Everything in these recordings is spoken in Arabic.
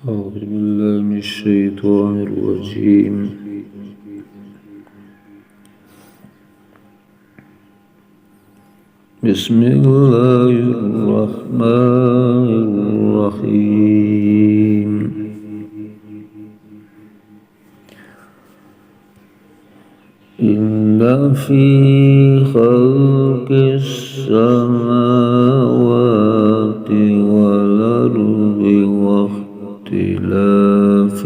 أعوذ بالله من الشيطان الرجيم. بسم الله الرحمن الرحيم. إن في خلق السماوات والأرض واختلاف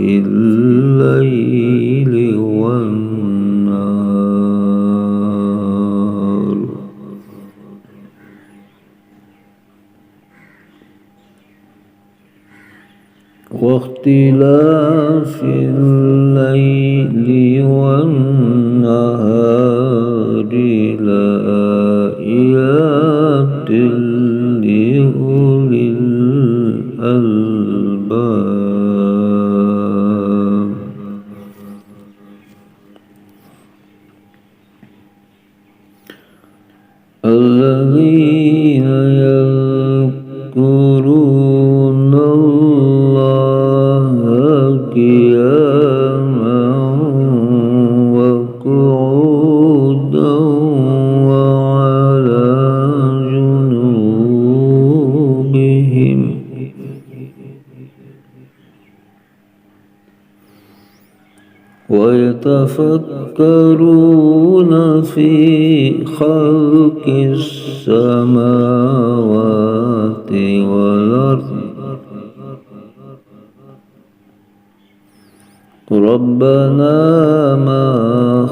الليل والنهار لآيات لأولي الألباب. الذين يذكرون الله قياما وقعودا وعلى جنوبهم ويتفكرون في خلق السماوات والأرض ربنا ما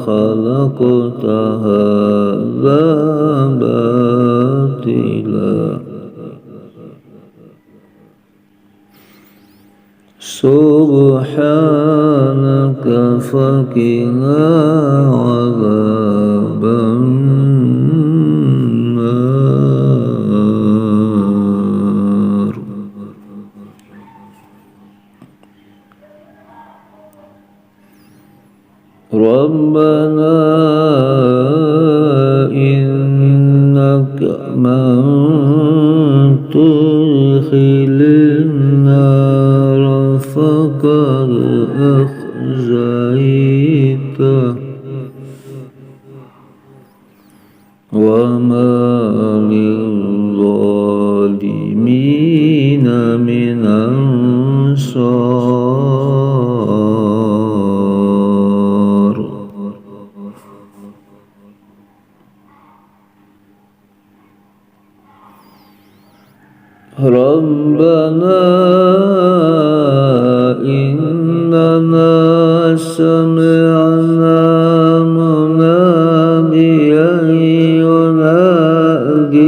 خلقت هذا باطلا سبحانك فقنا عذاب النار. ربنا إنك من تدخل النار فقد أخزيته وما للظالمين من أنصار. ربنا إننا سمعنا مناديا ينادي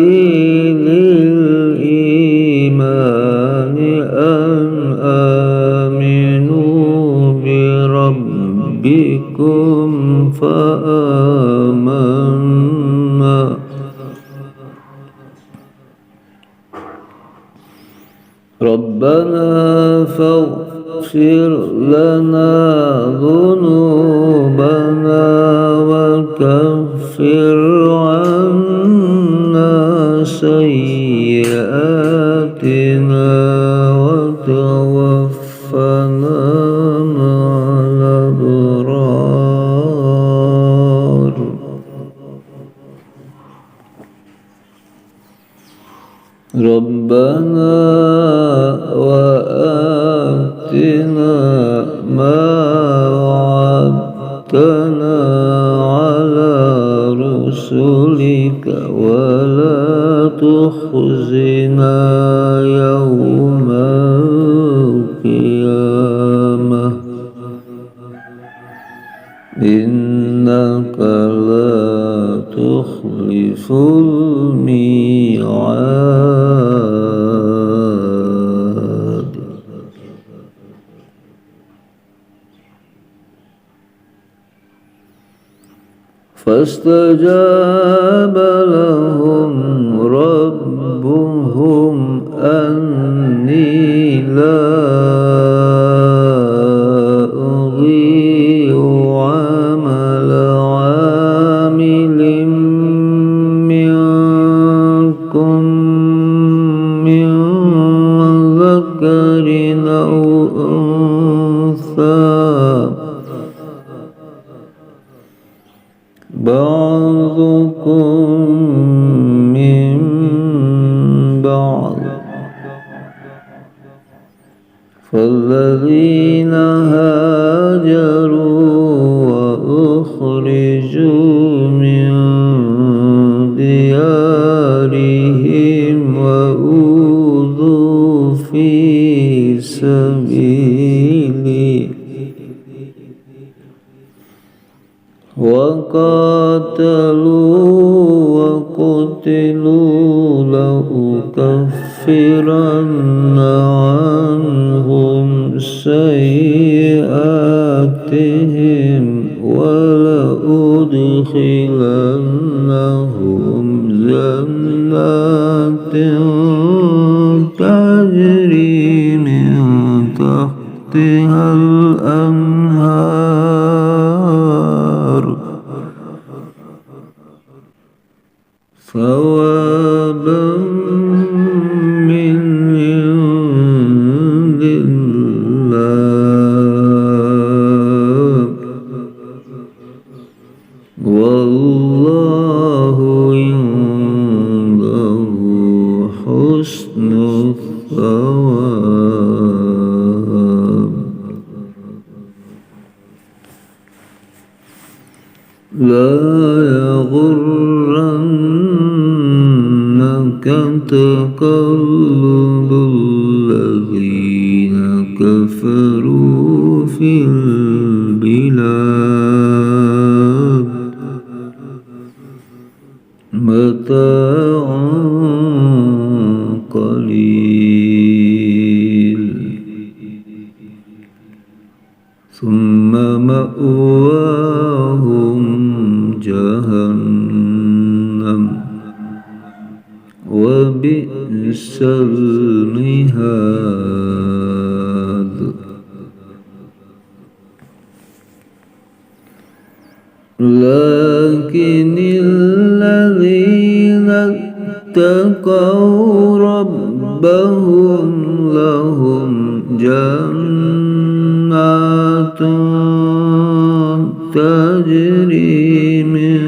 للإيمان أن آمنوا بربكم فآمنا. ربنا فاغفر لنا ذنوبنا وكفر عنا سيئاتنا وتوفنا مع الأبرار. ربنا وآتنا ما وعدتنا على رسلك ولا تخزنا يوم القيامة إنك لا تخلف الميعاد. فاستجاب لهم ربهم أني لا أضيع عمل عامل منكم من ذكر أو وأنثى بعضكم من بعض فالذين هاجروا وأخرجوا من ديارهم وأوذوا في سبيلي وقاتلوا وقتلوا لأكفرن عنهم سيئاتهم ولأدخلنهم جنات تجري من تحتها الأنهار ثوابا من عند الله والله عنده حسن الثواب لا يغرنك تقلب الذين كفروا في البلاد متاع قليل ثم مأواهم جهنم وبئس المهاد لكن الذين اتقوا ربهم لهم جنات تجري من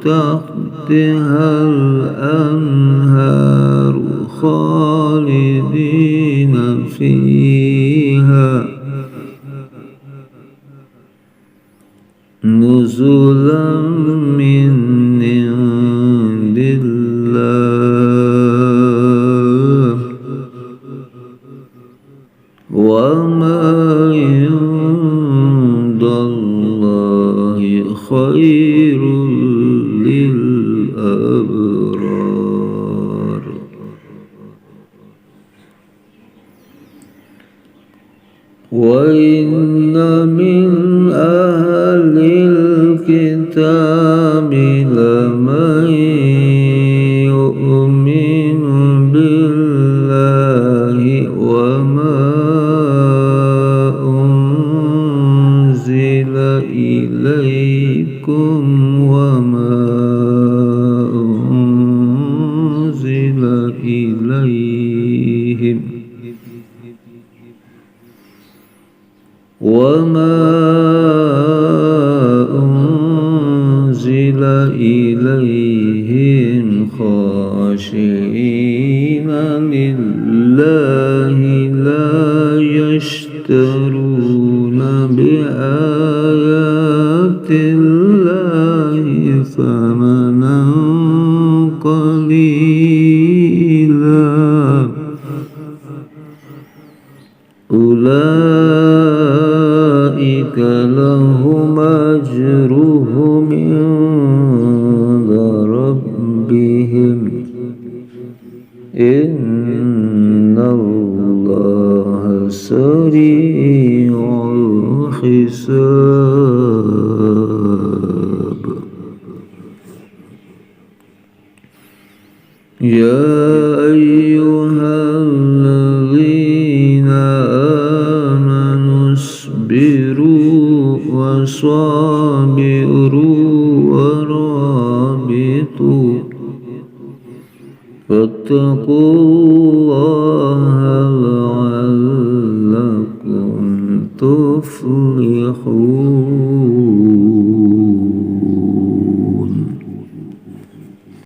تحتها الأنهار خالدين فيها نزلا من عند الله وما عند الله خير للأبرار وإن من أهل الكتاب لمن يؤمن بالله وما أنزل إليكم وما أنزل إليهم خاشعين لله لا يشترون بآيات الله ثمنا قليلا أولئك لهم أجرهم عند ربهم إن الله سريع الحساب يا أيها الذين آمنوا اصبروا وصابروا ورابطوا فاتقوا الله لعلكم تفلحون